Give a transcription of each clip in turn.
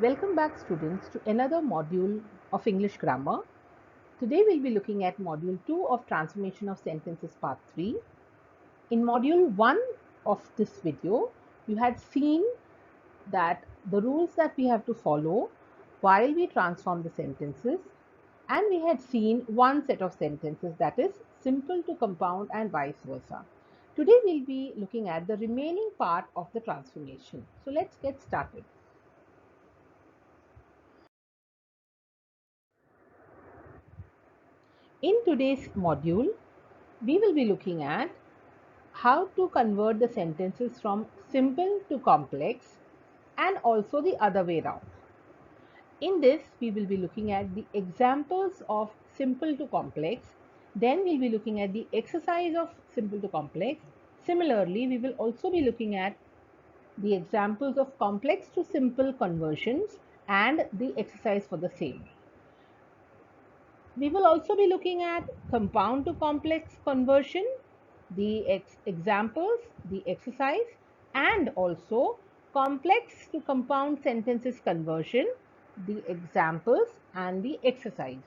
Welcome back students to another module of English grammar. Today we'll be looking at module 2 of transformation of sentences part 3. In module 1 of this video, you had seen that the rules that we have to follow while we transform the sentences, and we had seen one set of sentences, that is simple to compound and vice versa. Today we'll be looking at the remaining part of the transformation. So let's get started. In today's module, we will be looking at how to convert the sentences from simple to complex and also the other way around. In this, we will be looking at the examples of simple to complex. Then we'll be looking at the exercise of simple to complex. Similarly, we will also be looking at the examples of complex to simple conversions and the exercise for the same. We will also be looking at compound to complex conversion, the examples, the exercise, and also complex to compound sentences conversion, the examples and the exercises.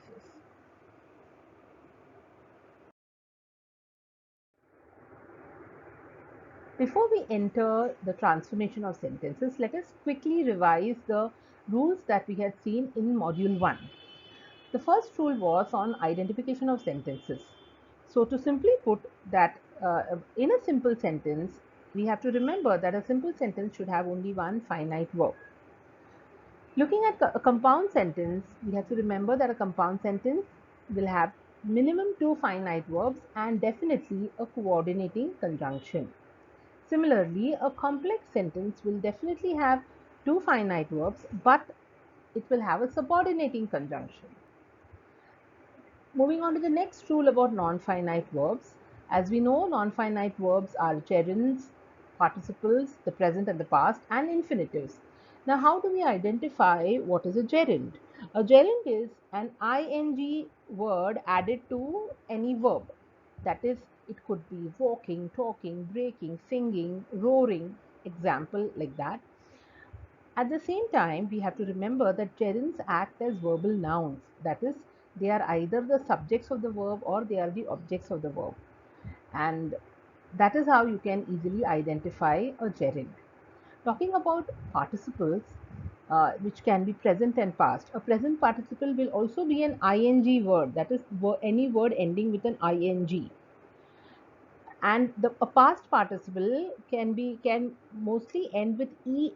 Before we enter the transformation of sentences, let us quickly revise the rules that we had seen in module 1. The first rule was on identification of sentences. So to simply put that in a simple sentence, we have to remember that a simple sentence should have only one finite verb. Looking at a compound sentence, we have to remember that a compound sentence will have minimum two finite verbs and definitely a coordinating conjunction. Similarly, a complex sentence will definitely have two finite verbs, but it will have a subordinating conjunction. Moving on to the next rule about non-finite verbs. As we know, non-finite verbs are gerunds, participles, the present and the past, and infinitives. Now, how do we identify what is a gerund? A gerund is an ing word added to any verb. That is, it could be walking, talking, breaking, singing, roaring, example like that. At the same time, we have to remember that gerunds act as verbal nouns. That is, they are either the subjects of the verb or they are the objects of the verb. And that is how you can easily identify a gerund. Talking about participles, which can be present and past. A present participle will also be an ing word. That is, any word ending with an ing. And a past participle can mostly end with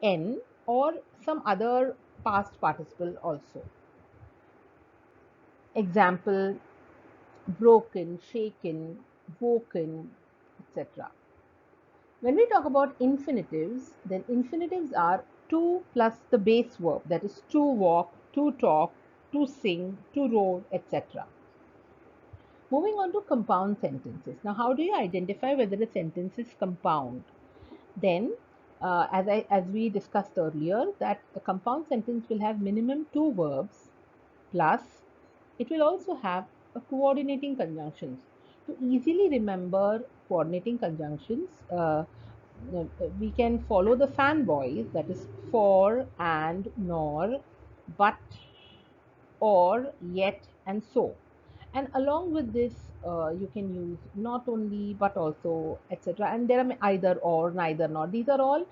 en or some other past participle also. Example: broken, shaken, woken, etc. When we talk about infinitives, then infinitives are to plus the base verb, that is to walk, to talk, to sing, to roar, etc. Moving on to compound sentences. Now, how do you identify whether a sentence is compound? Then, as we discussed earlier, that a compound sentence will have minimum two verbs, plus it will also have a coordinating conjunctions. To easily remember coordinating conjunctions, we can follow the fanboys, that is for, and, nor, but, or, yet, and so. And along with this, you can use not only but also, etc. And there are either or, neither nor. These are all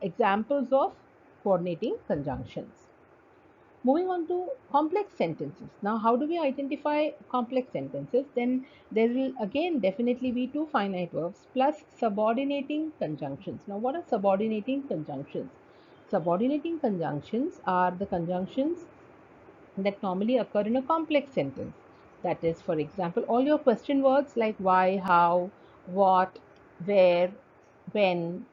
examples of coordinating conjunctions. Moving on to complex sentences. Now, how do we identify complex sentences? Then there will again definitely be two finite verbs plus subordinating conjunctions. Now, what are subordinating conjunctions? Subordinating conjunctions are the conjunctions that normally occur in a complex sentence. That is, for example, all your question words like why, how, what, where, when,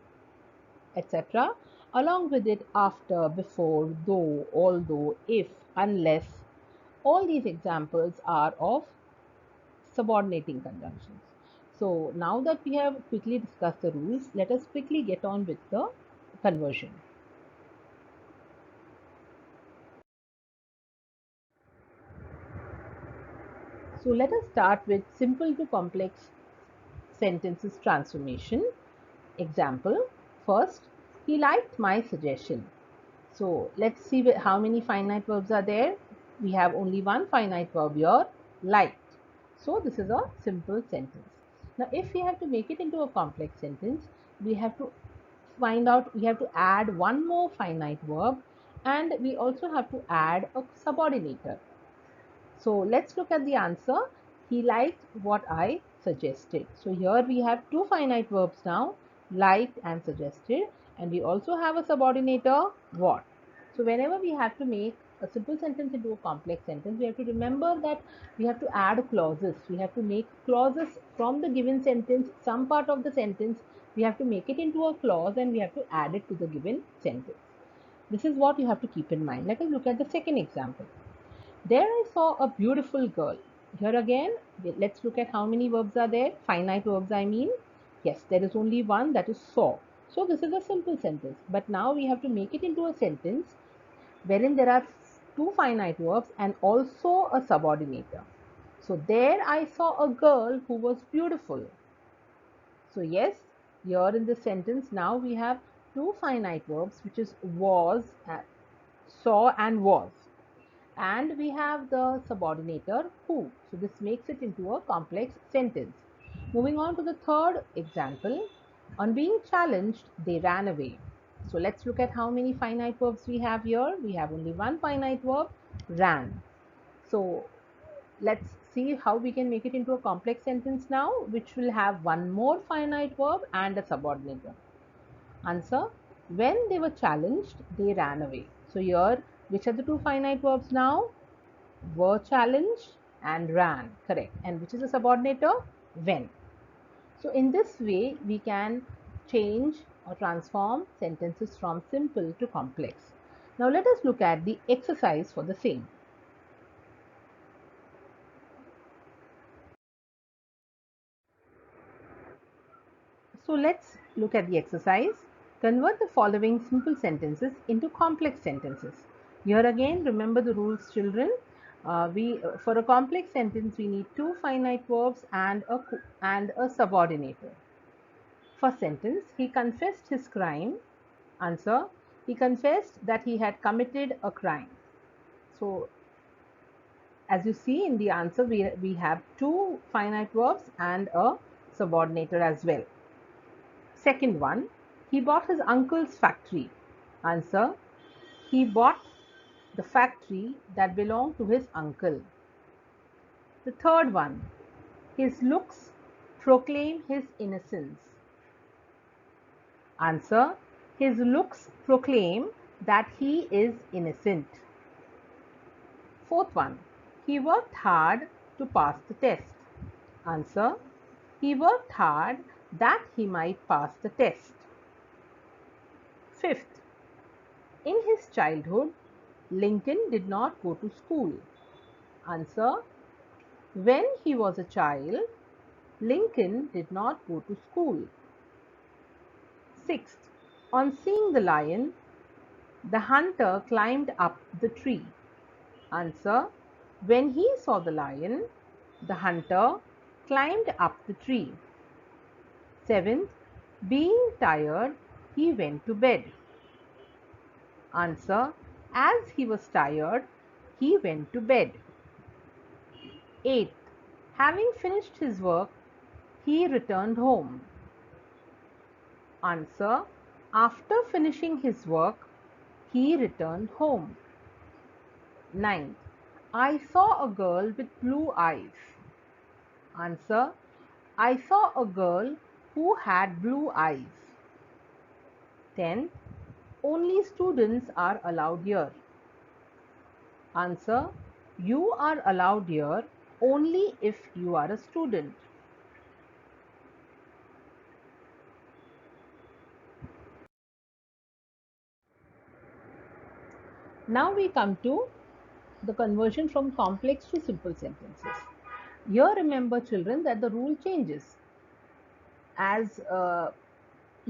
etc. Along with it, after, before, though, although, if, unless. All these examples are of subordinating conjunctions. So now that we have quickly discussed the rules, let us quickly get on with the conversion. So let us start with simple to complex sentences transformation. Example: first, he liked my suggestion. So let's see how many finite verbs are there. We have only one finite verb here, liked. So this is a simple sentence. Now if we have to make it into a complex sentence, we have to we have to add one more finite verb, and we also have to add a subordinator. So let's look at the answer. He liked what I suggested. So here we have two finite verbs now, liked and suggested, and we also have a subordinator, what. So whenever we have to make a simple sentence into a complex sentence, we have to remember that we have to add clauses. We have to make clauses from the given sentence, some part of the sentence, we have to make it into a clause and we have to add it to the given sentence. This is what you have to keep in mind. Let us look at the second example. There I saw a beautiful girl. Here again, let's look at how many verbs are there. Finite verbs, I mean. Yes, there is only one, that is saw. So this is a simple sentence. But now we have to make it into a sentence wherein there are two finite verbs and also a subordinator. So there I saw a girl who was beautiful. So yes, here in this sentence now we have two finite verbs, which is was, saw and was, and we have the subordinator who. So this makes it into a complex sentence. Moving on to the third example. On being challenged, they ran away. So let's look at how many finite verbs we have here. We have only one finite verb, ran. So let's see how we can make it into a complex sentence now, which will have one more finite verb and a subordinator. Answer: when they were challenged, they ran away. So here, which are the two finite verbs now? Were challenged and ran, correct. And which is the subordinator? When. So in this way we can change or transform sentences from simple to complex. Now let us look at the exercise for the same. So let's look at the exercise. Convert the following simple sentences into complex sentences. Here again, remember the rules, children. For a complex sentence, we need two finite verbs and a subordinator. First sentence: he confessed his crime. Answer: he confessed that he had committed a crime. So as you see in the answer, we have two finite verbs and a subordinator as well. Second one: he bought his uncle's factory. Answer: he bought the factory that belonged to his uncle. The third one: his looks proclaim his innocence. Answer: his looks proclaim that he is innocent. Fourth one: he worked hard to pass the test. Answer: he worked hard that he might pass the test. Fifth: in his childhood, Lincoln did not go to school. Answer: when he was a child, Lincoln did not go to school. Sixth: on seeing the lion, the hunter climbed up the tree. Answer: when he saw the lion, the hunter climbed up the tree. Seventh: being tired, he went to bed. Answer: as he was tired, he went to bed. Eighth: having finished his work, he returned home. Answer: after finishing his work, he returned home. Ninth: I saw a girl with blue eyes. Answer: I saw a girl who had blue eyes. 10th: only students are allowed here. Answer: you are allowed here only if you are a student. Now we come to the conversion from complex to simple sentences. Here remember, children, that the rule changes. As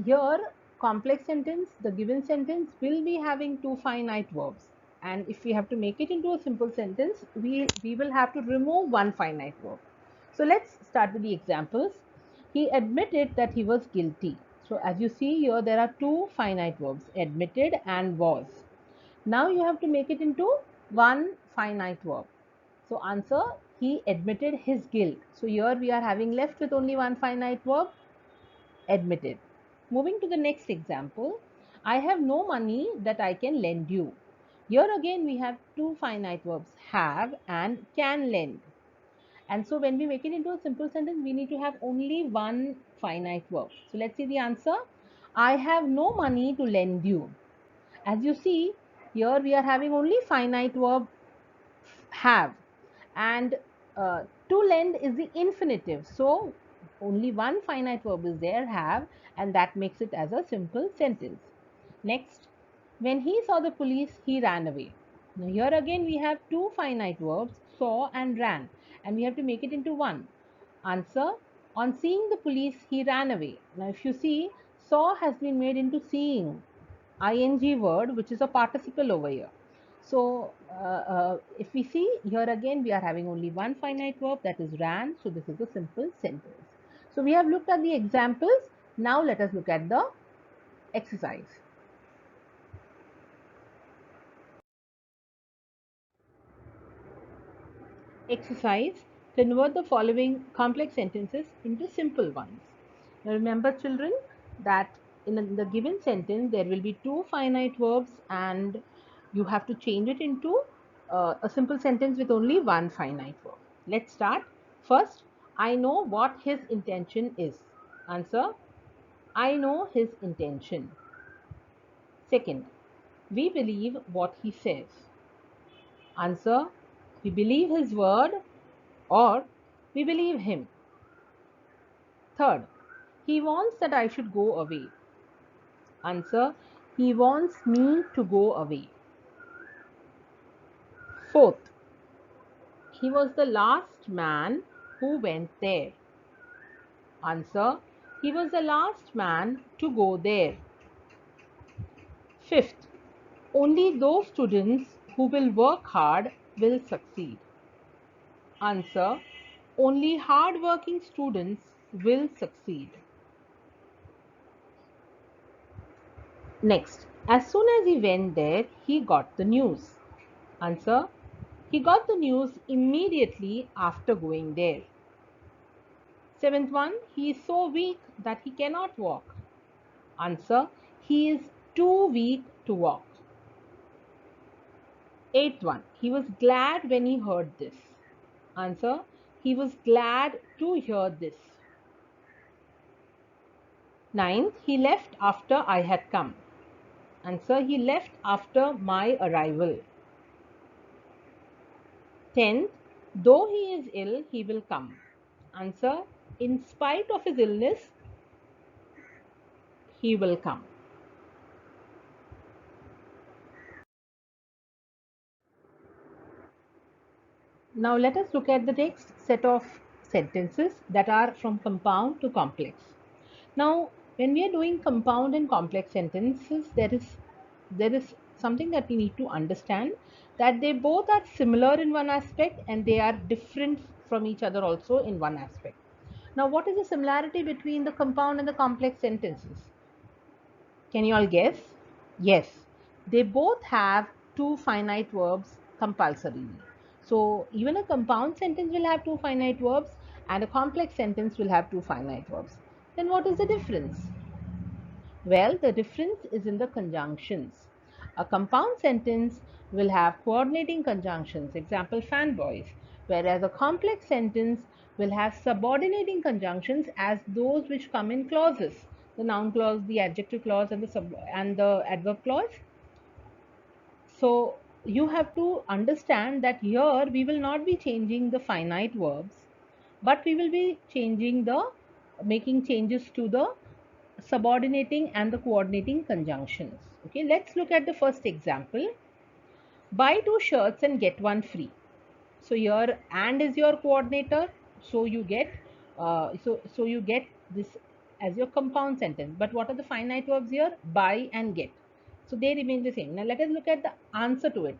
here complex sentence, the given sentence will be having two finite verbs, and if we have to make it into a simple sentence, we will have to remove one finite verb. So let's start with the examples. He admitted that he was guilty. So as you see here, there are two finite verbs, admitted and was. Now you have to make it into one finite verb. So answer, he admitted his guilt. So here we are having left with only one finite verb, admitted. Moving to the next example, I have no money that I can lend you. Here again we have two finite verbs, have and can lend. And so when we make it into a simple sentence, we need to have only one finite verb. So let's see the answer. I have no money to lend you. As you see, here we are having only finite verb have, and to lend is the infinitive. So only one finite verb is there, have, and that makes it as a simple sentence. Next, when he saw the police, he ran away. Now here again we have two finite verbs, saw and ran, and we have to make it into one. Answer, on seeing the police, he ran away. Now if you see, saw has been made into seeing, ing word, which is a participle over here. So if we see here again, we are having only one finite verb, that is ran. So this is a simple sentence. So we have looked at the examples. Now let us look at the exercise. Exercise, convert the following complex sentences into simple ones. Now remember children that in the given sentence there will be two finite verbs and you have to change it into a simple sentence with only one finite verb. Let's start. First, I know what his intention is. Answer, I know his intention. Second, we believe what he says. Answer, we believe his word or we believe him. Third, he wants that I should go away. Answer, he wants me to go away. Fourth, he was the last man who went there. Answer, he was the last man to go there. Fifth, only those students who will work hard will succeed. Answer, only hard-working students will succeed. Next, as soon as he went there, he got the news. Answer, he got the news immediately after going there. Seventh one, he is so weak that he cannot walk. Answer, he is too weak to walk. Eighth one, he was glad when he heard this. Answer, he was glad to hear this. Ninth, he left after I had come. Answer, he left after my arrival. 10th, though he is ill, he will come. Answer, in spite of his illness, he will come. Now let us look at the next set of sentences that are from compound to complex. Now, when we are doing compound and complex sentences, there is something that we need to understand, that they both are similar in one aspect and they are different from each other also in one aspect. Now, what is the similarity between the compound and the complex sentences? Can you all guess? Yes, they both have two finite verbs compulsorily. So even a compound sentence will have two finite verbs and a complex sentence will have two finite verbs. Then what is the difference? Well, the difference is in the conjunctions. A compound sentence will have coordinating conjunctions, example fanboys, whereas a complex sentence will have subordinating conjunctions as those which come in clauses, the noun clause, the adjective clause, and the adverb clause. So you have to understand that here we will not be changing the finite verbs, but we will be making changes to the subordinating and the coordinating conjunctions. Okay, let's look at the first example. Buy two shirts and get one free. So here and is your coordinator, so you get you get this as your compound sentence. But what are the finite verbs here? Buy and get. So they remain the same. Now let us look at the answer to it.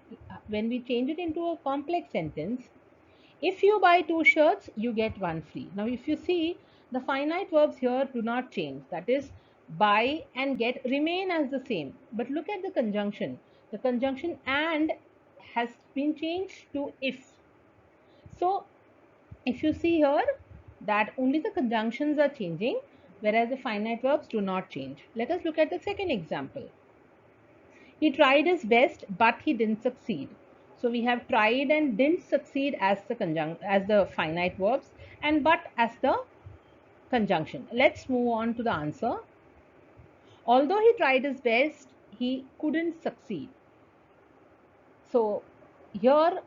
When we change it into a complex sentence, if you buy two shirts, you get one free. Now, if you see, the finite verbs here do not change. That is, buy and get remain as the same. But look at the conjunction. The conjunction and has been changed to if. So if you see here that only the conjunctions are changing, whereas the finite verbs do not change. Let us look at the second example. He tried his best, but he didn't succeed. So we have tried and didn't succeed as the finite verbs, and but as the conjunction. Let's move on to the answer. Although he tried his best, he couldn't succeed. So here,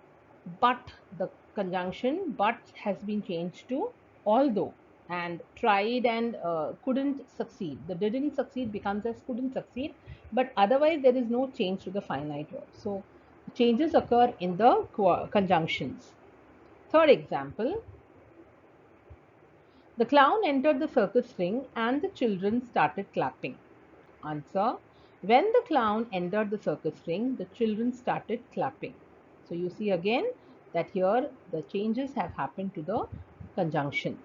but the conjunction but has been changed to although, and tried and couldn't succeed. The didn't succeed becomes as couldn't succeed, but otherwise there is no change to the finite verb. So changes occur in the conjunctions. Third example, the clown entered the circus ring and the children started clapping. Answer: when the clown entered the circus ring, the children started clapping. So you see again that here the changes have happened to the conjunctions.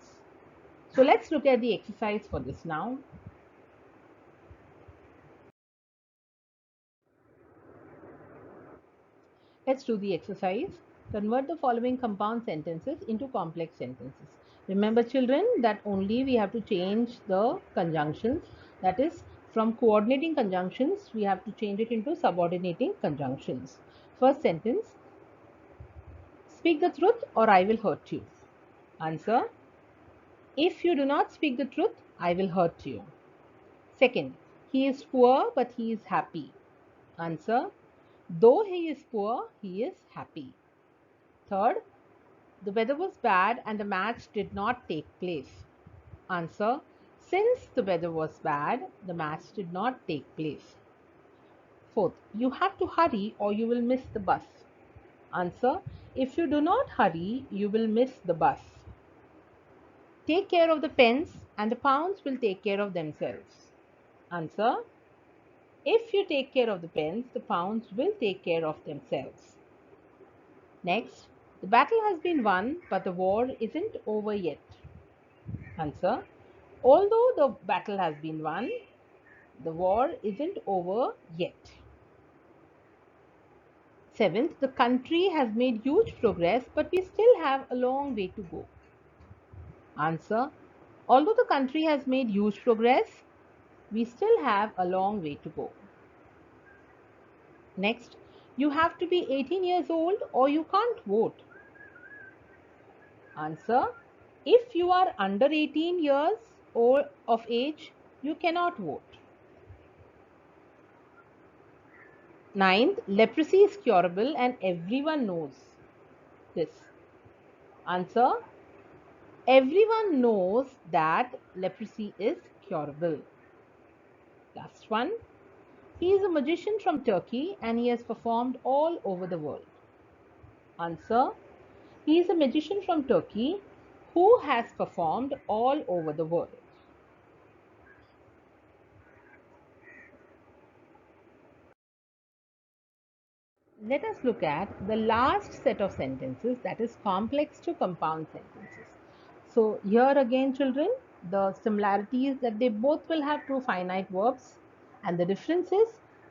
So let's look at the exercise for this now. Let's do the exercise. Convert the following compound sentences into complex sentences. Remember children that only we have to change the conjunctions, that is from coordinating conjunctions we have to change it into subordinating conjunctions. First sentence, speak the truth or I will hurt you. Answer: if you do not speak the truth, I will hurt you. Second, he is poor but he is happy. Answer: though he is poor, he is happy. Third, the weather was bad and the match did not take place. Answer: since the weather was bad, the match did not take place. Fourth, you have to hurry or you will miss the bus. Answer: if you do not hurry, you will miss the bus. Take care of the pence and the pounds will take care of themselves. Answer: if you take care of the pence, the pounds will take care of themselves. Next, the battle has been won, but the war isn't over yet. Answer: although the battle has been won, the war isn't over yet. Seventh, the country has made huge progress, but we still have a long way to go. Answer: although the country has made huge progress, we still have a long way to go. Next, you have to be 18 years old or you can't vote. Answer: if you are under 18 years or of age, you cannot vote. Ninth, leprosy is curable and everyone knows this. Answer: everyone knows that leprosy is curable. Last one, he is a magician from Turkey and he has performed all over the world. Answer: he is a magician from Turkey who has performed all over the world. Let us look at the last set of sentences, that is complex to compound sentences. So here again children, the similarity is that they both will have two finite verbs, and the difference is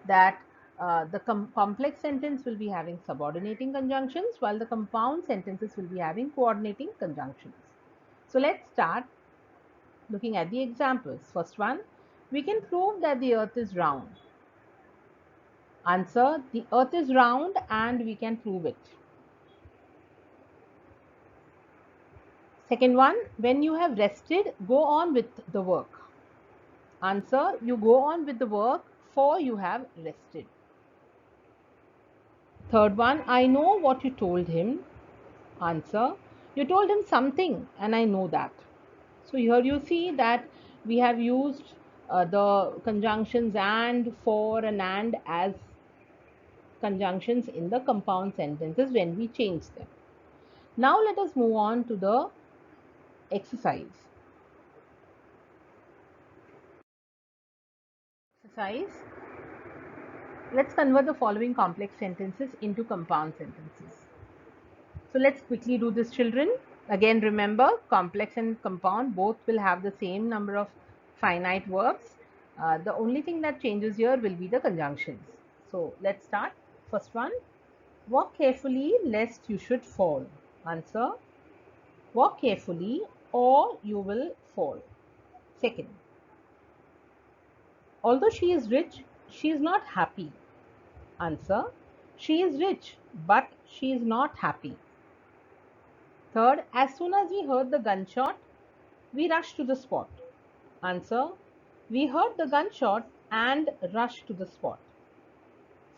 that the complex sentence will be having subordinating conjunctions while the compound sentences will be having coordinating conjunctions. So let's start looking at the examples. First one, we can prove that the earth is round. Answer: the earth is round and we can prove it. Second one, when you have rested, go on with the work. Answer: you go on with the work for you have rested. Third one, I know what you told him. Answer: you told him something and I know that. So here you see that we have used the conjunctions and, for, and as conjunctions in the compound sentences when we change them. Now let us move on to the exercise. Exercise. Let's convert the following complex sentences into compound sentences. So let's quickly do this children. Again remember, complex and compound both will have the same number of finite verbs. The only thing that changes here will be the conjunctions. So let's start. First one, walk carefully lest you should fall. Answer, walk carefully or you will fall. Second, although she is rich, she is not happy. Answer, she is rich but she is not happy. Third, as soon as we heard the gunshot, we rushed to the spot. Answer, we heard the gunshot and rushed to the spot.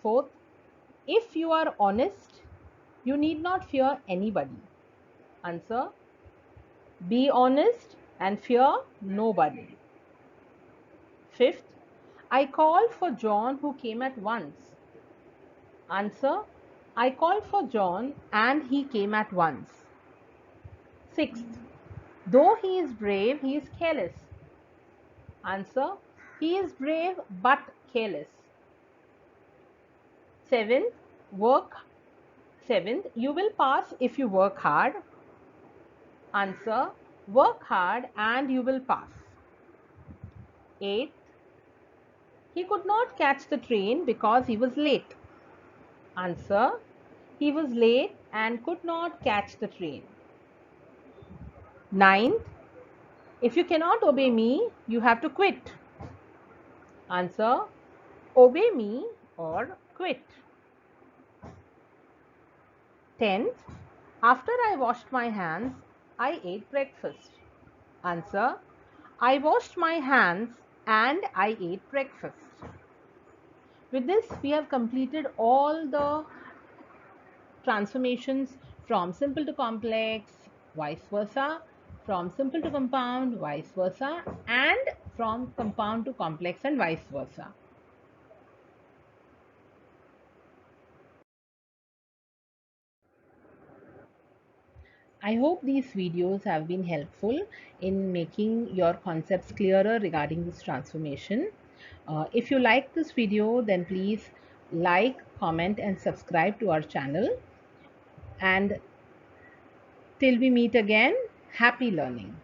Fourth, if you are honest, you need not fear anybody. Answer, be honest and fear nobody. Fifth, I called for John who came at once. Answer, I called for John and he came at once. Sixth, though he is brave, he is careless. Answer, he is brave but careless. Seventh, work. Seventh, you will pass if you work hard. Answer, work hard and you will pass. Eighth, he could not catch the train because he was late. Answer, he was late and could not catch the train. Ninth, if you cannot obey me, you have to quit. Answer, obey me or quit. 10th, after I washed my hands, I ate breakfast. Answer, I washed my hands and I ate breakfast. With this, we have completed all the transformations from simple to complex, vice versa, from simple to compound, vice versa, and from compound to complex and vice versa. I hope these videos have been helpful in making your concepts clearer regarding this transformation. If you like this video, then please like, comment, and subscribe to our channel. And till we meet again, happy learning.